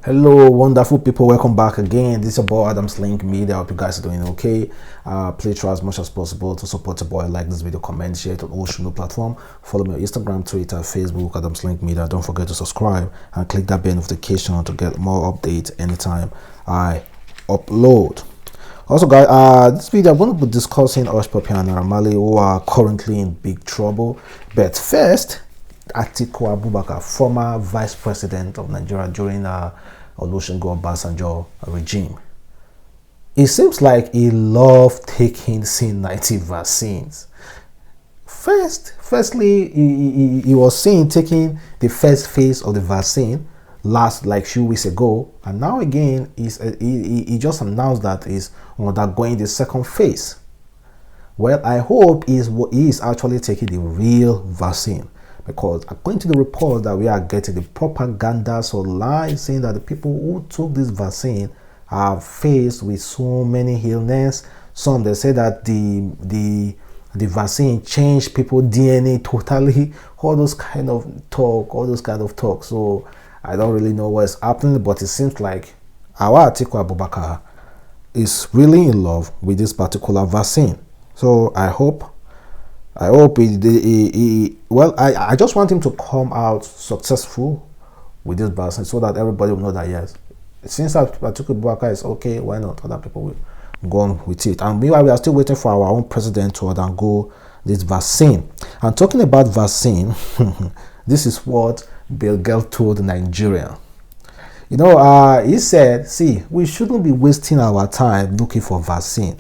Hello, wonderful people. Welcome back again. This is your boy adamslinkmedia. I hope you guys are doing okay. Please try as much as possible to support the boy. Like this video, comment, share it on all social platform. Follow me on Instagram, Twitter, Facebook, adamslinkmedia. Don't forget to subscribe and click that bell notification to get more updates anytime I upload. Also, guys, this video I'm going to be discussing Hushpuppi Naira Marley, who are currently in big trouble. But first, Atiku Abubakar, former vice president of Nigeria during Olusegun Obasanjo regime. It seems like he loved taking C90 vaccines. Firstly, he was seen taking the first phase of the vaccine last like few weeks ago, and now again he just announced that he's undergoing the second phase. Well, I hope he is actually taking the real vaccine, because according to the report that we are getting, the propaganda so lies saying that the people who took this vaccine are faced with so many illness. Some they say that the vaccine changed people's DNA totally. All those kind of talk. So I don't really know what's happening, but it seems like our Atiku Abubakar is really in love with this particular vaccine. So I hope I just want him to come out successful with this vaccine, so that everybody will know that yes, since Atiku Abubakar is okay, why not other people will go on with it. And meanwhile, we are still waiting for our own president to undergo this vaccine. And talking about vaccine, this is what Bill Gates told Nigeria. He said, see, we shouldn't be wasting our time looking for vaccine.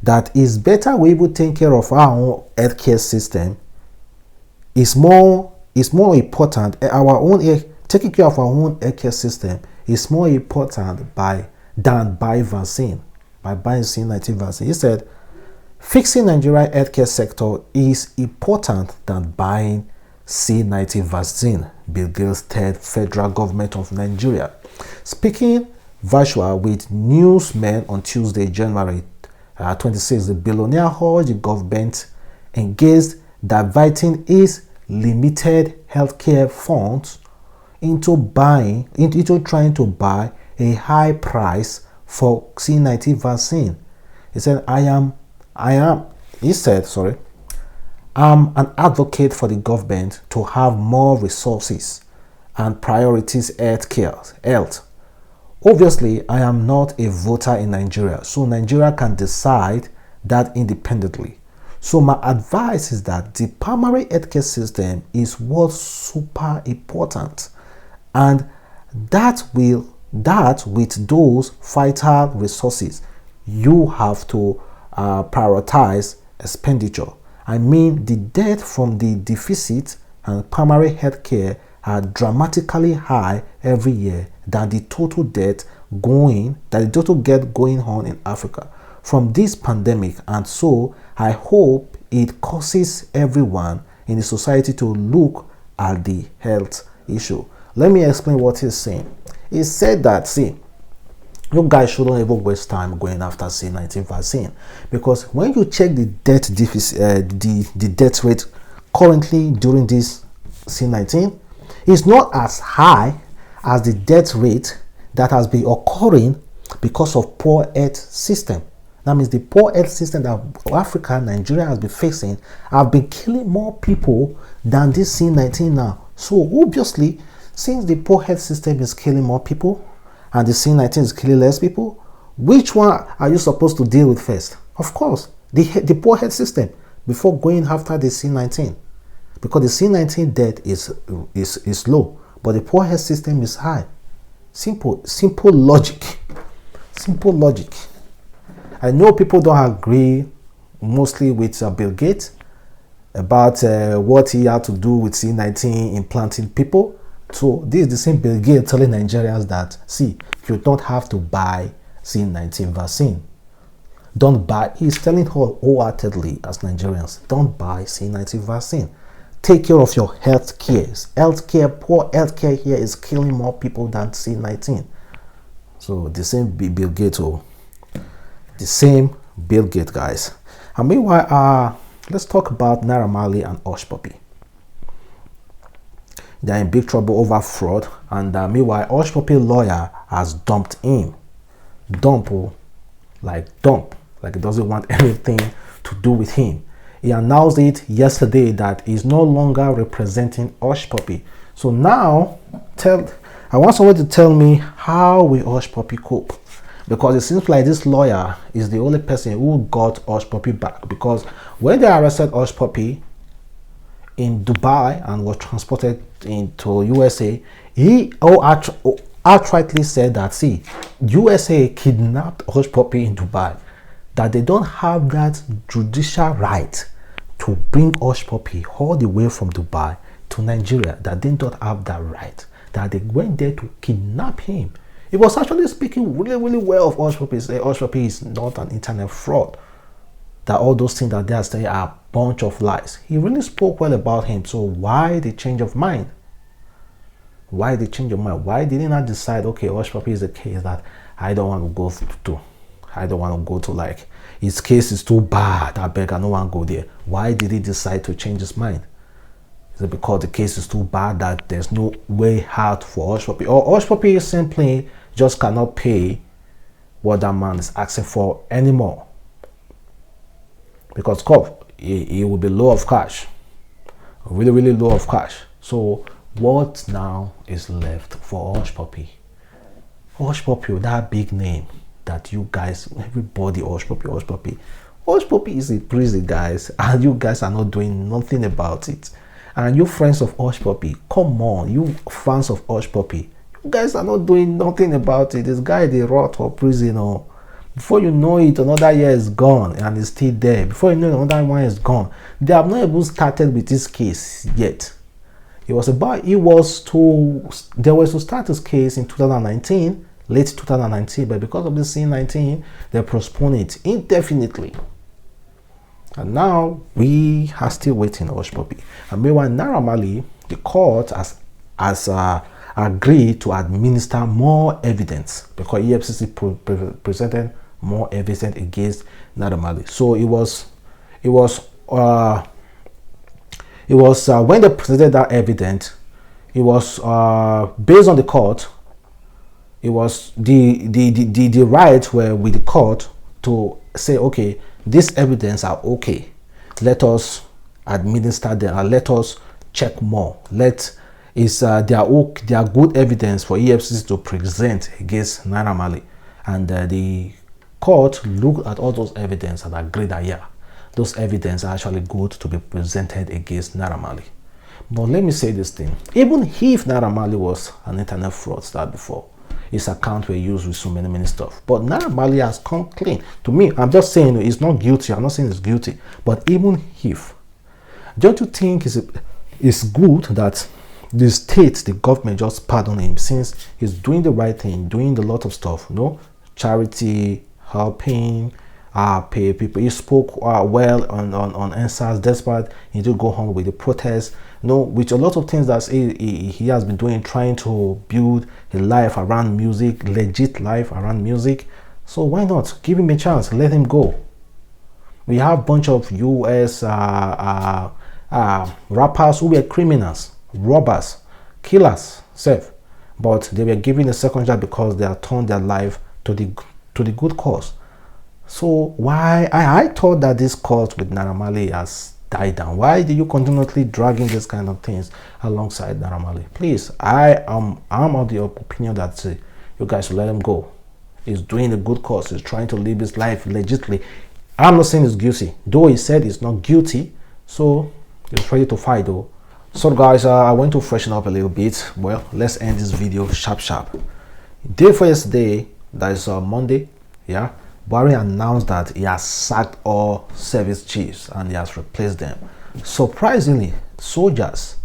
That is better we will take care of our own healthcare system. Is more important. Taking care of our own healthcare system is more important than buying vaccine. By buying C90 vaccine, he said, fixing Nigeria healthcare sector is important than buying C90 vaccine. Bill Gates told federal government of Nigeria. Speaking virtual with newsmen on Tuesday, January 26, the billionaire urged the government engaged diverting its limited healthcare funds into trying to buy a high price for C90 vaccine. He said, I'm an advocate for the government to have more resources and priorities health. Obviously, I am not a voter in Nigeria, so Nigeria can decide that independently. So my advice is that the primary healthcare system is what's super important, and that with those vital resources, you have to prioritize expenditure. I mean, the debt from the deficit and primary healthcare are dramatically high every year than the total debt going on in Africa from this pandemic. And so I hope it causes everyone in the society to look at the health issue. Let me explain what he's saying. He said that, see, you guys shouldn't ever waste time going after C19 vaccine, because when you check the debt deficit, the death rate currently during this C19 is not as high as the death rate that has been occurring because of poor health system. That means the poor health system that Africa, Nigeria has been facing have been killing more people than this C19 now. So obviously, since the poor health system is killing more people and the C19 is killing less people, which one are you supposed to deal with first? Of course, the poor health system before going after the C19, because the C19 death is low, but the poor health system is high. Simple logic. Simple logic. I know people don't agree mostly with Bill Gates about what he had to do with C19 implanting people. So this is the same Bill Gates telling Nigerians that, see, you don't have to buy C19 vaccine. Don't buy. He's telling wholeheartedly as Nigerians, don't buy C19 vaccine. Take care of your health care. Poor health care here is killing more people than C19. So the same Bill Gates, guys. And meanwhile, let's talk about Naira Marley and Hushpuppi. They're in big trouble over fraud, and meanwhile, Hushpuppi lawyer has dumped him. Dump, like he doesn't want anything to do with him. He announced it yesterday that he's no longer representing Hushpuppi. So now, I want someone to tell me, how will Hushpuppi cope? Because it seems like this lawyer is the only person who got Hushpuppi back. Because when they arrested Hushpuppi in Dubai and was transported into USA, he outrightly said that, see, USA kidnapped Hushpuppi in Dubai, that they don't have that judicial right to bring Hushpuppi all the way from Dubai to Nigeria, that they don't have that right, that they went there to kidnap him. He was actually speaking really well of Hushpuppi. Say Hushpuppi is not an internet fraud, that all those things that they are saying are a bunch of lies. He really spoke well about him. So why the change of mind? Why the change of mind? Why did he not decide, okay, Hushpuppi is a case that I don't want to go to. I don't want to go to, like, his case is too bad, I beg, I don't want to go there. Why did he decide to change his mind? Is it because the case is too bad that there's no way out for Hushpuppi? Or Hushpuppi simply just cannot pay what that man is asking for anymore? Because he will be low of cash, really low of cash. So what now is left for Hushpuppi? Hushpuppi, that big name that you guys, everybody, Hushpuppi is a prison, guys, and you guys are not doing nothing about it. And you friends of Hushpuppi, come on, you fans of Hushpuppi, you guys are not doing nothing about it. This guy, they rot for prison, or before you know it, another year is gone and he's still there. Before you know it, another one is gone. They have not even started with this case yet. They were to start this case in 2019, late 2019, but because of the C-19, they postponed it indefinitely. And now we are still waiting on Hushpuppi. And meanwhile, Naira Marley, the court has agreed to administer more evidence, because EFCC presented more evidence against Naira Marley. So it was when they presented that evidence, it was based on the court. It was the rights were with the court to say, okay, this evidence are okay, let us administer them and let us check more. They are good evidence for EFCC to present against Naira Marley. And the court looked at all those evidence and agreed that, yeah, those evidence are actually good to be presented against Naira Marley. But let me say this thing, even if Naira Marley was an internet fraudster before, his account were used with so many stuff, but Naira Marley has come clean. To me, I'm just saying he's not guilty. I'm not saying he's guilty, but even if, don't you think it's good that the state, the government, just pardon him, since he's doing the right thing, doing a lot of stuff, charity, helping, pay people. He spoke well on answers, despite he did go on with the protests, with a lot of things that he has been doing, trying to build a life around music, legit life around music. So why not give him a chance? Let him go. We have a bunch of US rappers who were criminals, robbers, killers, but they were given a second chance because they have turned their life to the good cause. So why I thought that this cause with Naira Marley has died down. Why do you continually dragging this kind of things alongside Naira Marley? Please, I'm of the opinion that you guys should let him go. He's doing a good cause. He's trying to live his life legitimately. I'm not saying he's guilty, though he said he's not guilty. So he's ready to fight though. So guys, I went to freshen up a little bit. Well, let's end this video sharp. Day for yesterday, that is Monday, yeah, Buhari announced that he has sacked all service chiefs and he has replaced them. Surprisingly, soldiers,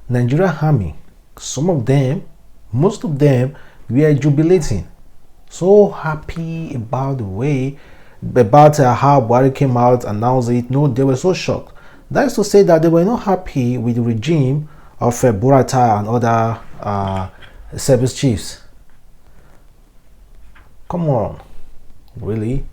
Nigerian army, some of them, most of them were jubilating, so happy about the way, about how Buhari came out, announced it. No, they were so shocked. That is to say that they were not happy with the regime of Buratai and other service chiefs. Come on, really?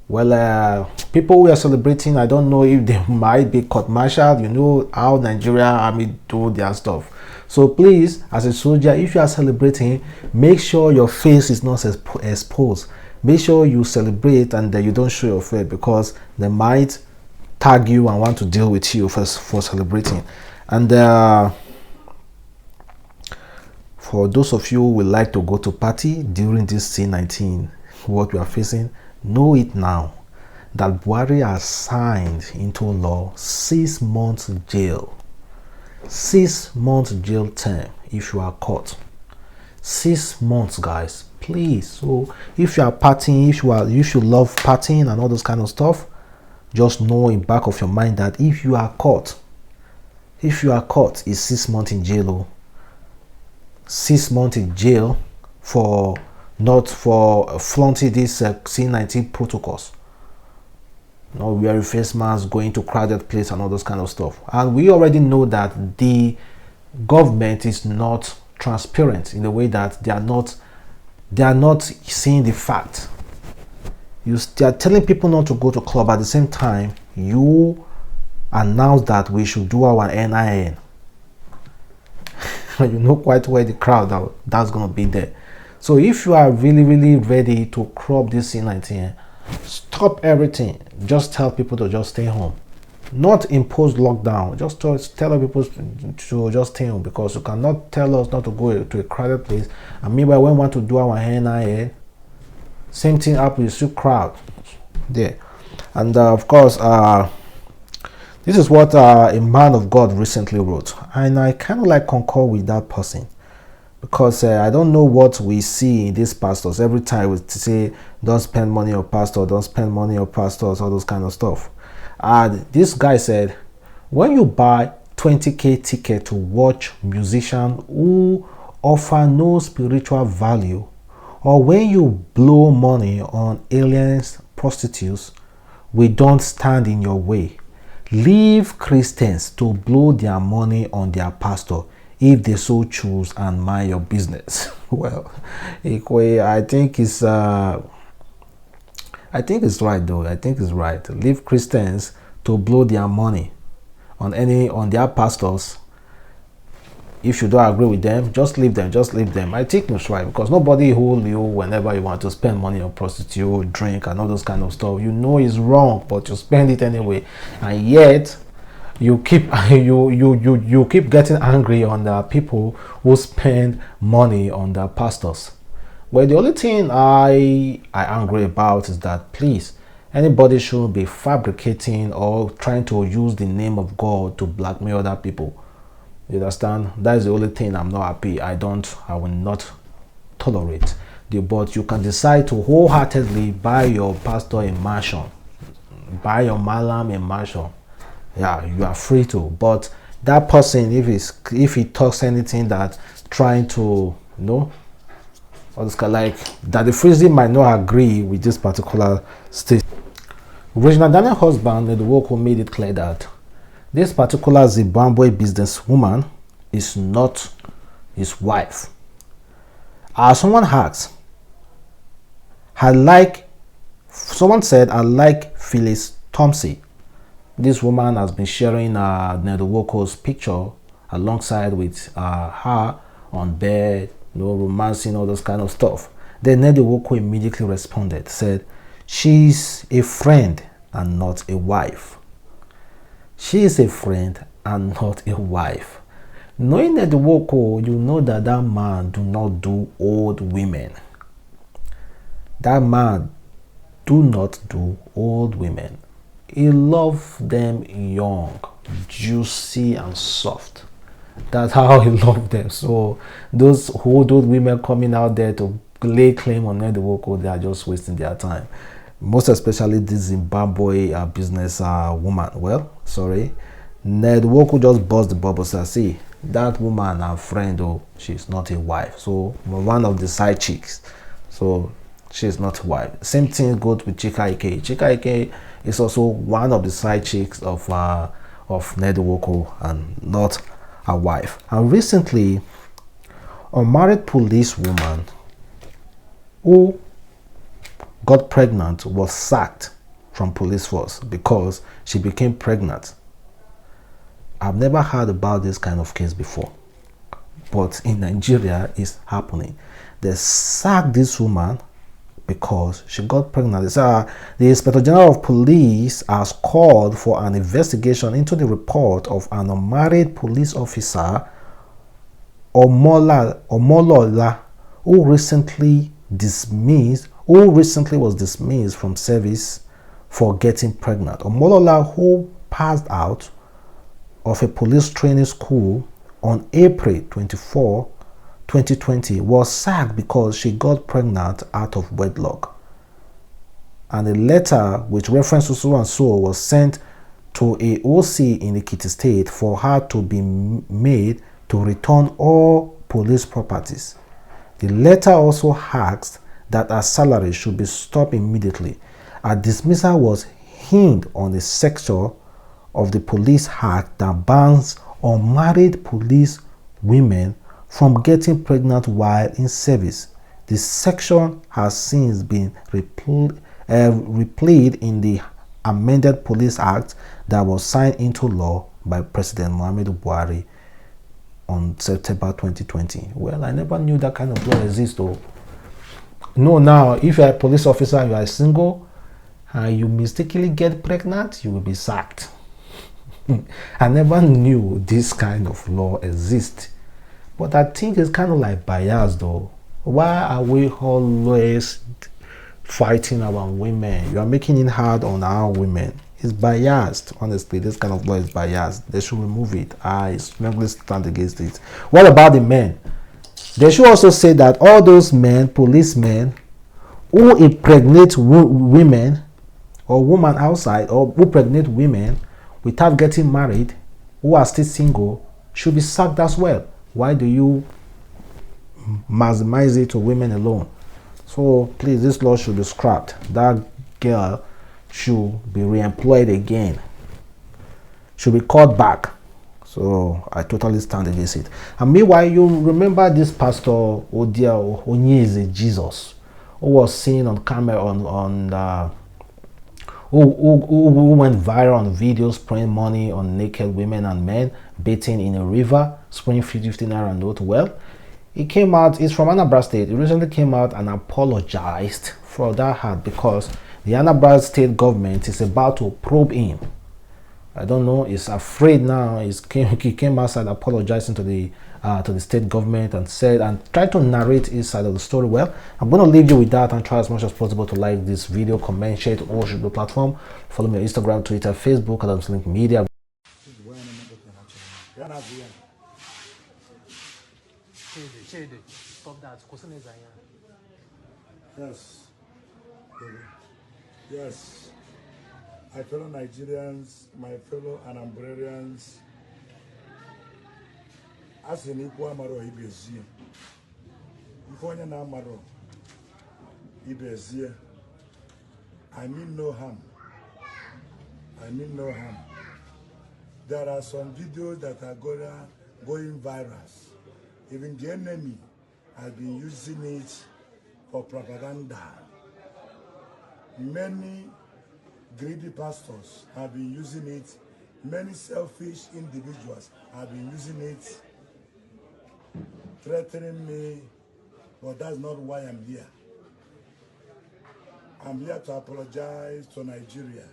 Well, people who are celebrating, I don't know if they might be court-martialed. You know how Nigeria army do their stuff. So please, as a soldier, if you are celebrating, make sure your face is not exposed. Make sure you celebrate and you don't show your face, because they might tag you and want to deal with you for celebrating. And for those of you who would like to go to party during this C-19, what we are facing, know it now that Buhari has signed into law 6 months jail. 6 months jail term if you are caught. 6 months, guys, please. So if you are partying, if you love partying and all those kind of stuff, just know in back of your mind that if you are caught, it's 6 months in jail. 6 months in jail for not for flaunting these C-19 protocols. No, wearing face masks, going to crowded place and all those kind of stuff. And we already know that the government is not transparent in the way that they are not seeing the fact. They are telling people not to go to club, at the same time you announce that we should do our NIN. You know quite well the crowd that's going to be there. So if you are really ready to crop this C-19, stop everything. Just tell people to just stay home. Not impose lockdown. Just tell people to just stay home, because you cannot tell us not to go to a crowded place. And meanwhile, when we want to do our NIN, same thing happens to crowd there. And of course, this is what a man of God recently wrote, and I kind of like concur with that person, because I don't know what we see in these pastors. Every time we say, don't spend money on pastor, don't spend money on pastors, all those kind of stuff. And this guy said, when you buy 20k ticket to watch musicians who offer no spiritual value, or when you blow money on aliens, prostitutes, we don't stand in your way. Leave Christians to blow their money on their pastor if they so choose, and mind your business. Well, I think it's right though. I think it's right. Leave Christians to blow their money on their pastors. If you don't agree with them, just leave them. I think it's right, because nobody hold you whenever you want to spend money on prostitute, drink and all those kind of stuff. You know it's wrong, but you spend it anyway, and yet you keep you keep getting angry on the people who spend money on the pastors. Well, the only thing I angry about is that, please, anybody should be fabricating or trying to use the name of God to blackmail other people. You understand? That is the only thing I'm not happy. I will not tolerate. But you can decide to wholeheartedly buy your pastor a mansion, buy your malam a mansion. Yeah, you are free to. But that person, if he talks anything that trying to, like that, the Freezy might not agree with this particular state. Regina Daniel's husband, Ned Nwoko, made it clear that this particular Zimbabwe businesswoman is not his wife. Someone asked, someone said, I like Phyllis Thompson. This woman has been sharing Ned Nwoko's picture alongside with her on bed, romancing, all those kind of stuff. Then Ned Nwoko immediately responded, said, she's a friend and not a wife. She is a friend and not a wife. Knowing Ned Nwoko, you know that man do not do old women. That man do not do old women. He loves them young, juicy and soft. That's how he loves them. So those old women coming out there to lay claim on Ned Nwoko, they are just wasting their time. Most especially this Zimbabwe business woman. Well, sorry, Ned Nwoko just bust the bubble. So see, that woman, our friend, she's not a wife. So one of the side chicks. So she's not a wife. Same thing goes with Chika Ike. Chika Ike is also one of the side chicks of Ned Nwoko and not a wife. And recently, a married police woman who got pregnant was sacked from police force because she became pregnant. I've never heard about this kind of case before, but in Nigeria it's happening. They sacked this woman because she got pregnant. The Inspector General of Police has called for an investigation into the report of an unmarried police officer, Omolola, who recently was dismissed from service for getting pregnant. Omolola, who passed out of a police training school on April 24, 2020, was sacked because she got pregnant out of wedlock. And a letter with reference to so and so was sent to a OC in Ekiti State for her to be made to return all police properties. The letter also asked that her salary should be stopped immediately. Her dismissal was hinged on a section of the Police Act that bans unmarried police women from getting pregnant while in service. The section has since been repealed in the amended Police Act that was signed into law by President Muhammadu Buhari on September 2020. Well, I never knew that kind of law exists though. No, now, if you're a police officer, you are single, and you mistakenly get pregnant, you will be sacked. I never knew this kind of law exists. But I think it's kind of like biased though. Why are we always fighting about women? You are making it hard on our women. It's biased. Honestly, this kind of law is biased. They should remove it. I strongly stand against it. What about the men? They should also say that all those men, policemen, who impregnate women or women outside, or who pregnant women without getting married, who are still single, should be sacked as well. Why do you maximize it to women alone? So please, this law should be scrapped. That girl should be re-employed again, should be called back. So I totally stand against it. And meanwhile, you remember this pastor Odia Onyeze Jesus, who was seen on camera who went viral on videos spraying money on naked women and men bathing in a river, spraying 50 naira note. Well, he came out, he's from Anambra State. He recently came out and apologized for that act because the Anambra State government is about to probe him. I don't know, he's afraid now. He came outside apologizing to the state government and said, and tried to narrate his side of the story. Well, I'm going to leave you with that and try as much as possible to like this video, comment, share it on all the platform. Follow me on Instagram, Twitter, Facebook, adamslinkmedia. Stop that. Yes. Yes. My fellow Nigerians, my fellow Anambrarians, as an equal amaro Ibezie. If one an amaro Ibezie, I mean no harm. I mean no harm. There are some videos that are going viral. Even the enemy has been using it for propaganda. Many greedy pastors have been using it. Many selfish individuals have been using it, threatening me, but that's not why I'm here. I'm here to apologize to Nigeria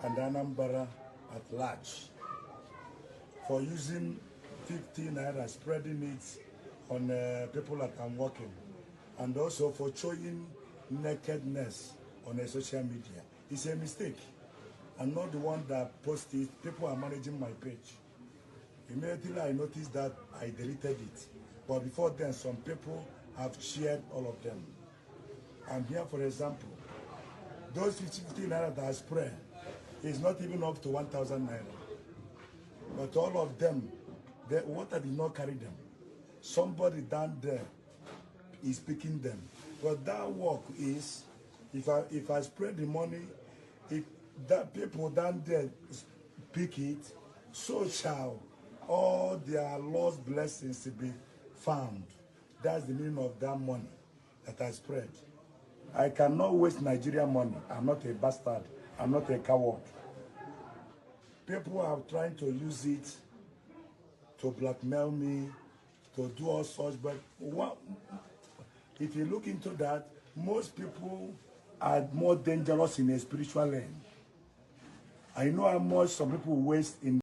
and Anambra at large for using 50 naira, spreading it on people that I'm working, and also for showing nakedness on a social media. It's a mistake. I'm not the one that posted it. People are managing my page. Immediately I noticed that, I deleted it. But before then, some people have shared all of them. And here, for example, those 50 naira that I spread is not even up to 1,000 naira. But all of them, the water did not carry them. Somebody down there is picking them. But that work is, if I spread the money, if that people down there pick it, so shall all their lost blessings be found. That's the meaning of that money that I spread. I cannot waste Nigerian money. I'm not a bastard. I'm not a coward. People are trying to use it to blackmail me, to do all sorts, but if you look into that, most people are more dangerous in a spiritual lane. I know how much some people waste in